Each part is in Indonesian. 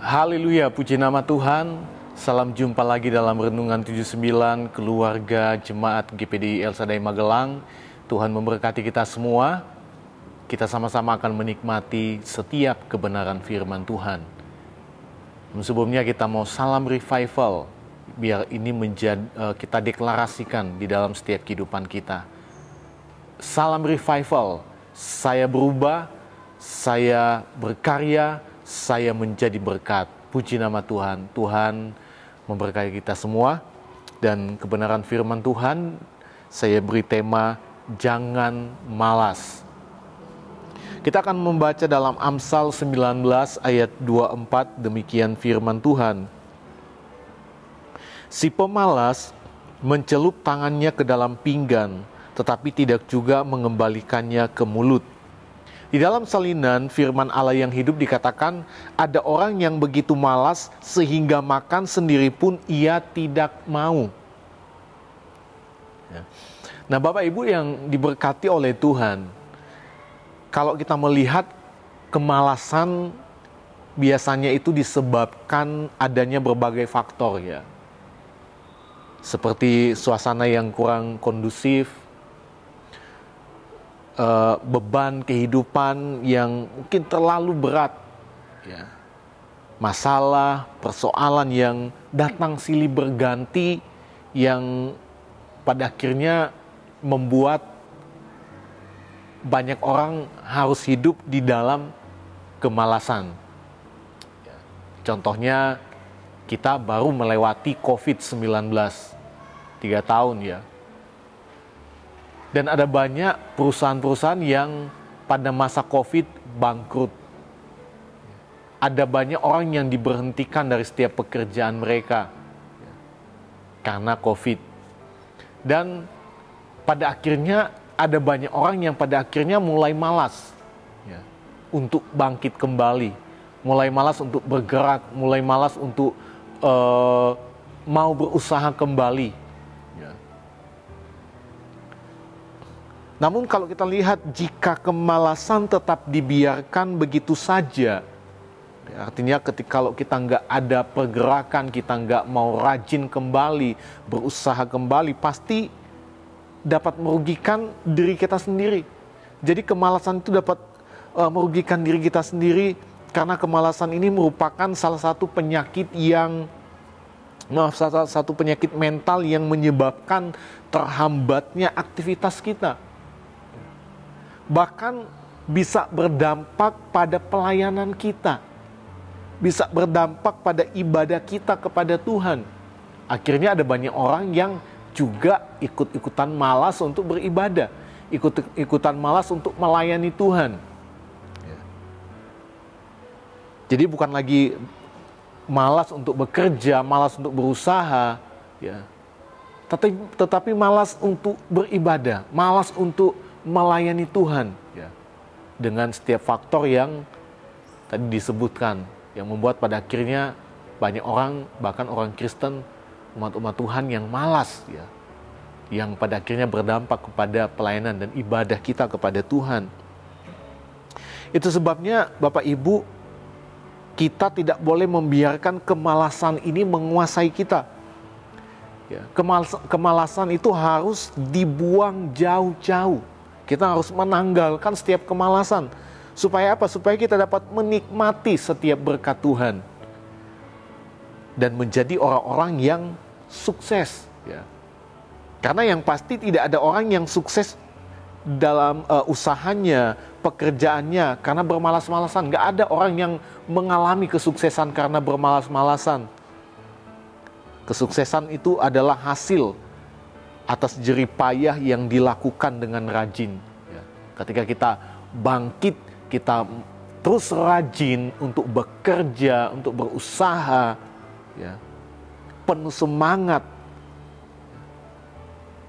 Haleluya, puji nama Tuhan. Salam jumpa lagi dalam Renungan 79 keluarga Jemaat GPDI El Shaddai Magelang. Tuhan memberkati kita semua. Kita sama-sama akan menikmati setiap kebenaran firman Tuhan. Sebelumnya kita mau salam revival, biar ini kita deklarasikan di dalam setiap kehidupan kita. Salam revival, saya berubah, saya berkarya, saya menjadi berkat. Puji nama Tuhan. Tuhan memberkati kita semua. Dan kebenaran firman Tuhan, saya beri tema jangan malas. Kita akan membaca dalam Amsal 19 ayat 24, demikian firman Tuhan. Si pemalas mencelup tangannya ke dalam pinggan, tetapi tidak juga mengembalikannya ke mulut. Di dalam salinan firman Allah yang hidup dikatakan, ada orang yang begitu malas sehingga makan sendiri pun ia tidak mau. Nah, Bapak Ibu yang diberkati oleh Tuhan, kalau kita melihat kemalasan biasanya itu disebabkan adanya berbagai faktor ya. Seperti suasana yang kurang kondusif, beban kehidupan yang mungkin terlalu berat, ya. Masalah, persoalan yang datang silih berganti yang pada akhirnya membuat banyak orang harus hidup di dalam kemalasan. Contohnya kita baru melewati COVID-19 3 tahun ya. Dan ada banyak perusahaan-perusahaan yang pada masa COVID bangkrut. Ada banyak orang yang diberhentikan dari setiap pekerjaan mereka karena COVID. Dan pada akhirnya ada banyak orang yang pada akhirnya mulai malas ya, untuk bangkit kembali. Mulai malas untuk bergerak, mulai malas untuk mau berusaha kembali. Namun kalau kita lihat jika kemalasan tetap dibiarkan begitu saja, artinya kalau kita nggak ada pergerakan, kita nggak mau rajin kembali, berusaha kembali, pasti dapat merugikan diri kita sendiri. Jadi kemalasan itu dapat merugikan diri kita sendiri, karena kemalasan ini merupakan salah satu penyakit mental yang menyebabkan terhambatnya aktivitas kita. Bahkan bisa berdampak pada pelayanan kita, bisa berdampak pada ibadah kita kepada Tuhan. Akhirnya ada banyak orang yang juga ikut-ikutan malas untuk beribadah, ikut-ikutan malas untuk melayani Tuhan. Jadi bukan lagi malas untuk bekerja, malas untuk berusaha, ya. Tetapi malas untuk beribadah, malas untuk melayani Tuhan, ya. Dengan setiap faktor yang tadi disebutkan, yang membuat pada akhirnya banyak orang, bahkan orang Kristen, umat-umat Tuhan yang malas, ya, yang pada akhirnya berdampak kepada pelayanan dan ibadah kita kepada Tuhan. Itu sebabnya Bapak Ibu, kita tidak boleh membiarkan kemalasan ini menguasai kita. Ya, kemalasan itu harus dibuang jauh-jauh. Kita harus menanggalkan setiap kemalasan. Supaya apa? Supaya kita dapat menikmati setiap berkat Tuhan dan menjadi orang-orang yang sukses, ya. Karena yang pasti tidak ada orang yang sukses dalam usahanya, pekerjaannya karena bermalas-malasan. Gak ada orang yang mengalami kesuksesan karena bermalas-malasan. Kesuksesan itu adalah hasil atas jerih payah yang dilakukan dengan rajin, ya. Ketika kita bangkit, kita terus rajin untuk bekerja, untuk berusaha, ya, penuh semangat,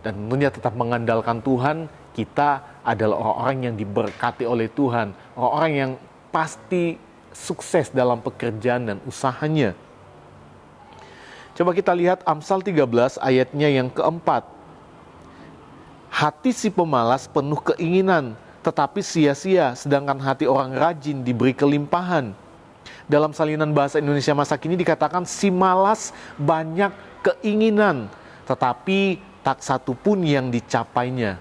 dan tentunya tetap mengandalkan Tuhan. Kita adalah orang-orang yang diberkati oleh Tuhan, orang-orang yang pasti sukses dalam pekerjaan dan usahanya. Coba kita lihat Amsal 13 ayatnya yang keempat. Hati si pemalas penuh keinginan, tetapi sia-sia, sedangkan hati orang rajin diberi kelimpahan. dalam salinan bahasa Indonesia masa kini dikatakan si malas banyak keinginan, tetapi tak satu pun yang dicapainya.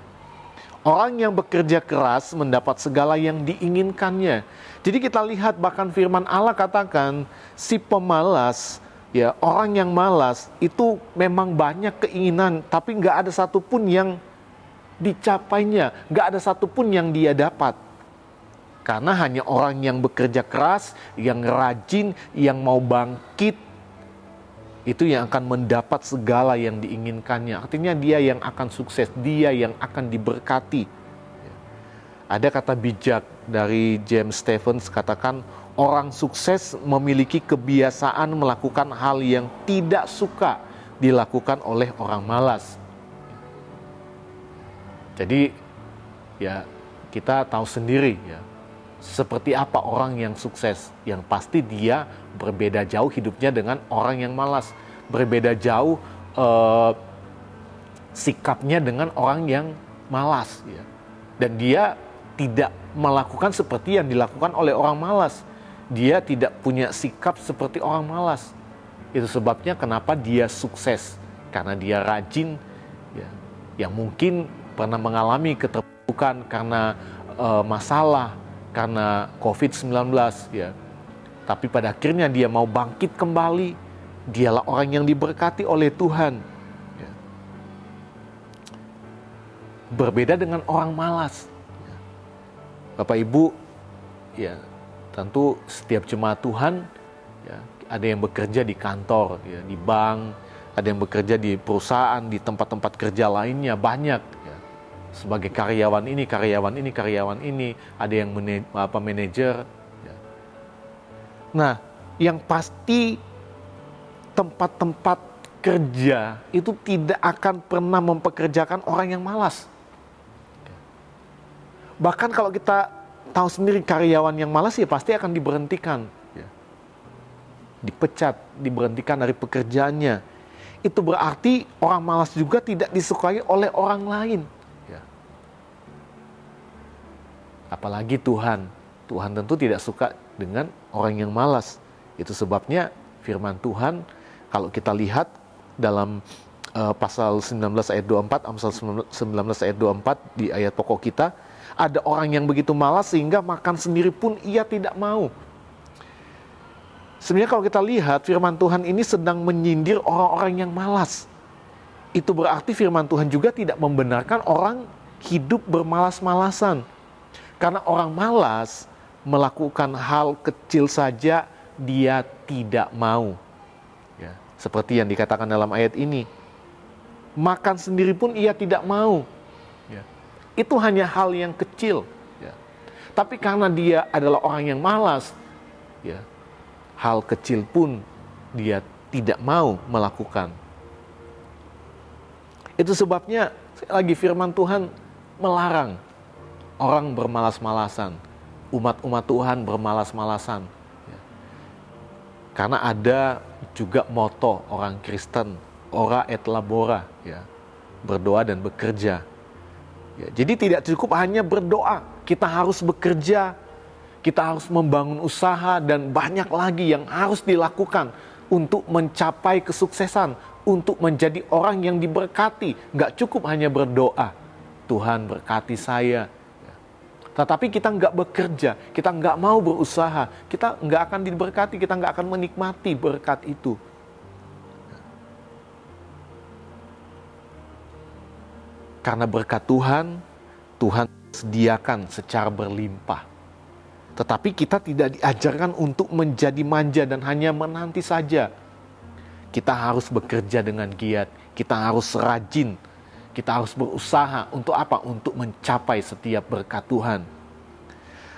Orang yang bekerja keras mendapat segala yang diinginkannya. Jadi kita lihat bahkan firman Allah katakan si pemalas, ya orang yang malas itu memang banyak keinginan, tapi nggak ada satupun yang dicapainya, nggak ada satupun yang dia dapat. Karena hanya orang yang bekerja keras, yang rajin, yang mau bangkit, itu yang akan mendapat segala yang diinginkannya. Artinya dia yang akan sukses, dia yang akan diberkati. Ada kata bijak dari James Stephens katakan, orang sukses memiliki kebiasaan melakukan hal yang tidak suka dilakukan oleh orang malas. Jadi ya kita tahu sendiri ya, seperti apa orang yang sukses. Yang pasti dia berbeda jauh hidupnya dengan orang yang malas. Berbeda jauh sikapnya dengan orang yang malas. Ya. Dan dia tidak melakukan seperti yang dilakukan oleh orang malas. Dia tidak punya sikap seperti orang malas. Itu sebabnya kenapa dia sukses. Karena dia rajin, ya, yang mungkin pernah mengalami keterpurukan karena masalah, karena COVID-19, ya. Tapi pada akhirnya dia mau bangkit kembali. Dialah orang yang diberkati oleh Tuhan. Ya. Berbeda dengan orang malas. Ya. Bapak Ibu, ya tentu setiap jemaat Tuhan, ya, ada yang bekerja di kantor, ya, di bank, ada yang bekerja di perusahaan, di tempat-tempat kerja lainnya, banyak. Sebagai karyawan ini, ada yang manajer. Ya. Nah, yang pasti tempat-tempat kerja itu tidak akan pernah mempekerjakan orang yang malas. Bahkan kalau kita tahu sendiri karyawan yang malas ya pasti akan diberhentikan. Ya. Dipecat, diberhentikan dari pekerjaannya. Itu berarti orang malas juga tidak disukai oleh orang lain. Apalagi Tuhan. Tuhan tentu tidak suka dengan orang yang malas. Itu sebabnya firman Tuhan, kalau kita lihat dalam pasal 19 ayat 24, Amsal 19 ayat 24 di ayat pokok kita, ada orang yang begitu malas sehingga makan sendiri pun ia tidak mau. Sebenarnya kalau kita lihat firman Tuhan ini sedang menyindir orang-orang yang malas. Itu berarti firman Tuhan juga tidak membenarkan orang hidup bermalas-malasan. Karena orang malas melakukan hal kecil saja dia tidak mau. Ya, seperti yang dikatakan dalam ayat ini. Makan sendiri pun ia tidak mau. Ya, itu hanya hal yang kecil. Ya. Tapi karena dia adalah orang yang malas, ya, hal kecil pun dia tidak mau melakukan. Itu sebabnya lagi firman Tuhan melarang orang bermalas-malasan, umat-umat Tuhan bermalas-malasan. Ya. Karena ada juga moto orang Kristen, ora et labora, ya, berdoa dan bekerja. Ya, jadi tidak cukup hanya berdoa, kita harus bekerja, kita harus membangun usaha dan banyak lagi yang harus dilakukan untuk mencapai kesuksesan, untuk menjadi orang yang diberkati. Nggak cukup hanya berdoa, Tuhan berkati saya. Tetapi kita nggak bekerja, kita nggak mau berusaha, kita nggak akan diberkati, kita nggak akan menikmati berkat itu. Karena berkat Tuhan, Tuhan sediakan secara berlimpah. Tetapi kita tidak diajarkan untuk menjadi manja dan hanya menanti saja. Kita harus bekerja dengan giat, kita harus rajin. Kita harus berusaha untuk apa? Untuk mencapai setiap berkat Tuhan.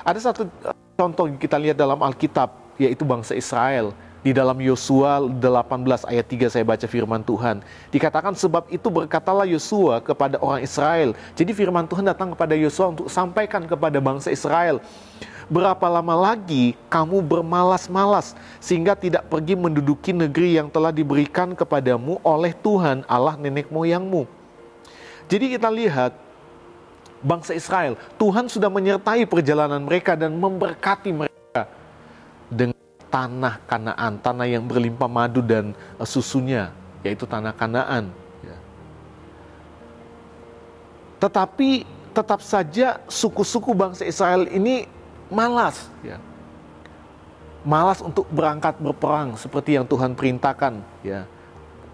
Ada satu contoh yang kita lihat dalam Alkitab, yaitu bangsa Israel. Di dalam Yosua 18 ayat 3 saya baca firman Tuhan. Dikatakan sebab itu berkatalah Yosua kepada orang Israel. Jadi firman Tuhan datang kepada Yosua untuk sampaikan kepada bangsa Israel. Berapa lama lagi kamu bermalas-malas sehingga tidak pergi menduduki negeri yang telah diberikan kepadamu oleh Tuhan Allah nenek moyangmu. Jadi kita lihat bangsa Israel, Tuhan sudah menyertai perjalanan mereka dan memberkati mereka dengan tanah Kanaan, tanah yang berlimpah madu dan susunya, yaitu tanah Kanaan. Ya. Tetapi tetap saja suku-suku bangsa Israel ini malas, ya. Malas untuk berangkat berperang seperti yang Tuhan perintahkan, ya.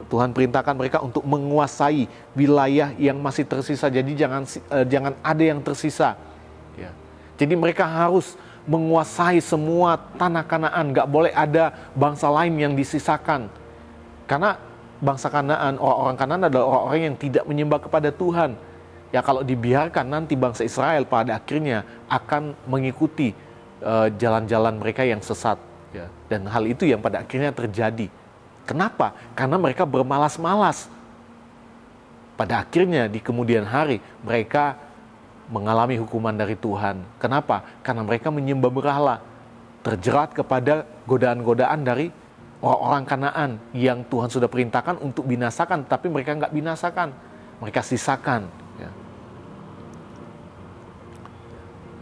Tuhan perintahkan mereka untuk menguasai wilayah yang masih tersisa. Jadi jangan ada yang tersisa. Ya. Jadi mereka harus menguasai semua tanah Kanaan. Gak boleh ada bangsa lain yang disisakan. Karena bangsa Kanaan, orang-orang Kanaan adalah orang-orang yang tidak menyembah kepada Tuhan. Ya kalau dibiarkan nanti bangsa Israel pada akhirnya akan mengikuti jalan-jalan mereka yang sesat. Ya. Dan hal itu yang pada akhirnya terjadi. Kenapa? Karena mereka bermalas-malas. Pada akhirnya di kemudian hari mereka mengalami hukuman dari Tuhan. Kenapa? Karena mereka menyembah berhala, terjerat kepada godaan-godaan dari orang-orang Kanaan yang Tuhan sudah perintahkan untuk binasakan, tapi mereka nggak binasakan, mereka sisakan. Ya.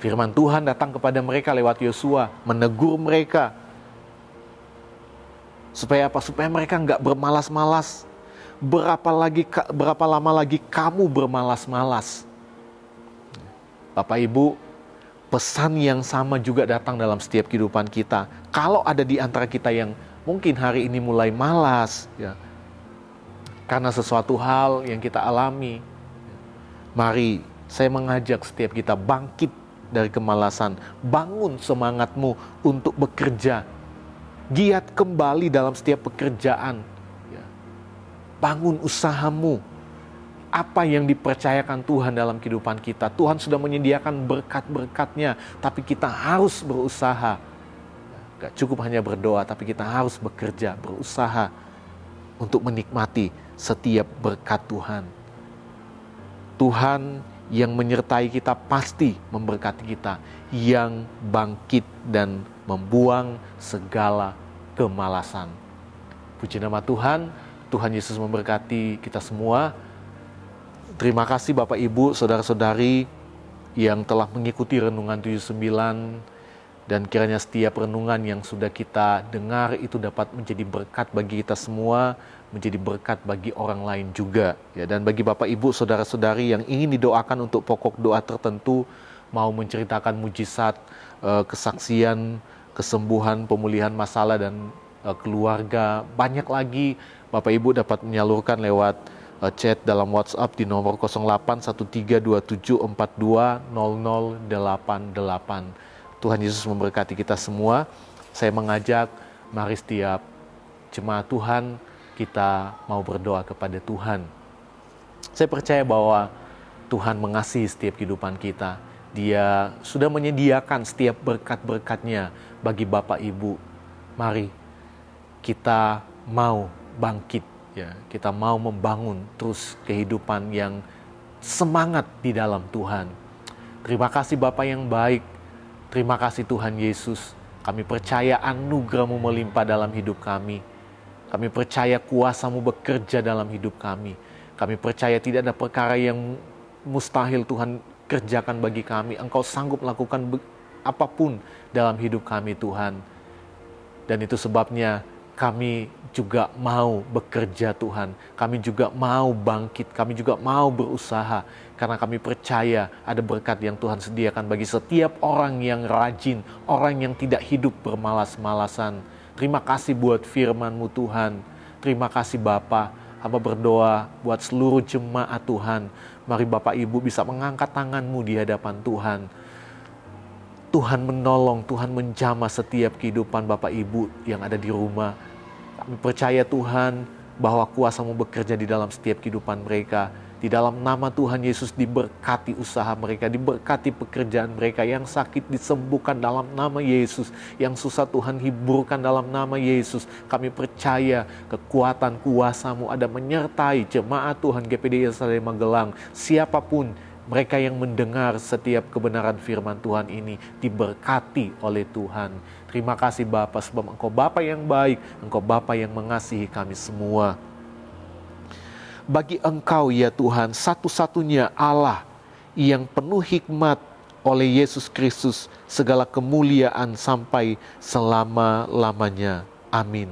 Firman Tuhan datang kepada mereka lewat Yosua, menegur mereka. Supaya apa? Supaya mereka nggak bermalas-malas. Berapa lama lagi kamu bermalas-malas? Bapak Ibu, pesan yang sama juga datang dalam setiap kehidupan kita. Kalau ada di antara kita yang mungkin hari ini mulai malas, ya, karena sesuatu hal yang kita alami, mari saya mengajak setiap kita bangkit dari kemalasan. Bangun semangatmu untuk bekerja. Giat kembali dalam setiap pekerjaan. Ya. Bangun usahamu. Apa yang dipercayakan Tuhan dalam kehidupan kita. Tuhan sudah menyediakan berkat-berkatnya, tapi kita harus berusaha. Gak cukup hanya berdoa, tapi kita harus bekerja, berusaha untuk menikmati setiap berkat Tuhan. Tuhan yang menyertai kita pasti memberkati kita, yang bangkit dan membuang segala kemalasan. Puji nama Tuhan, Tuhan Yesus memberkati kita semua. Terima kasih Bapak Ibu, Saudara-saudari yang telah mengikuti Renungan 79, dan kiranya setiap renungan yang sudah kita dengar itu dapat menjadi berkat bagi kita semua, menjadi berkat bagi orang lain juga. Ya, dan bagi Bapak Ibu, Saudara-saudari yang ingin didoakan untuk pokok doa tertentu, mau menceritakan mujizat, kesaksian, kesembuhan, pemulihan masalah dan keluarga, banyak lagi, Bapak Ibu dapat menyalurkan lewat chat dalam WhatsApp di nomor 081327420088. Tuhan Yesus memberkati kita semua. Saya mengajak, mari setiap jemaat Tuhan kita mau berdoa kepada Tuhan. Saya percaya bahwa Tuhan mengasihi setiap kehidupan kita. Dia sudah menyediakan setiap berkat-berkatnya bagi Bapak Ibu. Mari kita mau bangkit, ya. Kita mau membangun terus kehidupan yang semangat di dalam Tuhan. Terima kasih Bapa yang baik. Terima kasih Tuhan Yesus. Kami percaya anugerah-Mu melimpah dalam hidup kami. Kami percaya kuasa-Mu bekerja dalam hidup kami. Kami percaya tidak ada perkara yang mustahil Tuhan kerjakan bagi kami. Engkau sanggup melakukan apapun dalam hidup kami Tuhan. Dan itu sebabnya kami juga mau bekerja Tuhan. Kami juga mau bangkit. Kami juga mau berusaha. Karena kami percaya ada berkat yang Tuhan sediakan bagi setiap orang yang rajin. Orang yang tidak hidup bermalas-malasan. Terima kasih buat firman-Mu Tuhan. Terima kasih Bapa. Hamba berdoa buat seluruh jemaat Tuhan. Mari Bapak Ibu bisa mengangkat tangan-Mu di hadapan Tuhan. Tuhan menolong, Tuhan menjamah setiap kehidupan Bapak Ibu yang ada di rumah. Kami percaya Tuhan bahwa kuasa-Mu bekerja di dalam setiap kehidupan mereka. Di dalam nama Tuhan Yesus diberkati usaha mereka, diberkati pekerjaan mereka. Yang sakit disembuhkan dalam nama Yesus. Yang susah Tuhan hiburkan dalam nama Yesus. Kami percaya kekuatan kuasa-Mu ada menyertai jemaat Tuhan GPD Yerusalem Magelang. Siapapun mereka yang mendengar setiap kebenaran firman Tuhan ini diberkati oleh Tuhan. Terima kasih Bapa, sebab Engkau Bapa yang baik, Engkau Bapa yang mengasihi kami semua. Bagi Engkau ya Tuhan, satu-satunya Allah yang penuh hikmat, oleh Yesus Kristus segala kemuliaan sampai selama-lamanya. Amin.